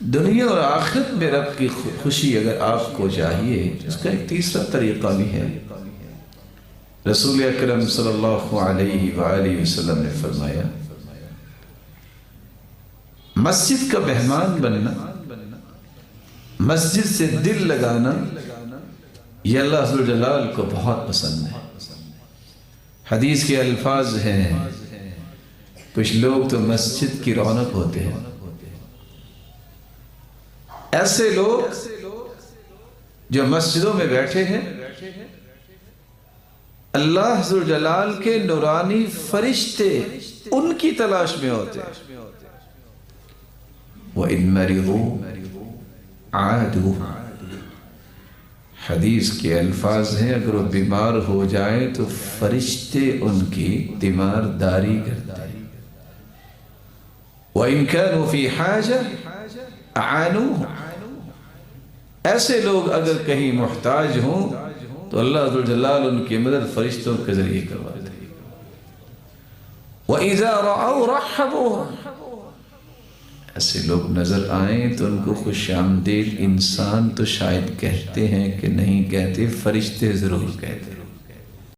دنیا اور آخرت میں رب کی خوشی اگر آپ کو چاہیے، اس کا ایک تیسرا طریقہ بھی ہے۔ رسول اکرم صلی اللہ علیہ وآلہ وسلم نے فرمایا، مسجد کا مہمان بننا، مسجد سے دل لگانا، یہ اللہ ذو الجلال کو بہت پسند ہے۔ حدیث کے الفاظ ہیں، کچھ لوگ تو مسجد کی رونق ہوتے ہیں، ایسے لوگ جو مسجدوں میں بیٹھے ہیں، اللہ ذو الجلال کے نورانی فرشتے ان کی تلاش میں ہوتے ہیں۔ وَإِن مَرِضُوا عَادُوا، حدیث کے الفاظ ہیں، اگر وہ بیمار ہو جائے تو فرشتے ان کی تیمارداری کرتے ہیں۔ وَإِن كَانُوا فِي حَاجَةٍ أَعَانُوهُمْ، ایسے لوگ اگر کہیں محتاج ہوں تو اللہ ذو الجلال ان کی مدد فرشتوں کے ذریعے کرواتے ہیں۔ وَإِذَا رَأَوْا رَحَّبُوا، ایسے لوگ نظر آئیں تو ان کو خوش آمدید، انسان تو شاید کہتے ہیں کہ نہیں کہتے، فرشتے ضرور کہتے ہیں۔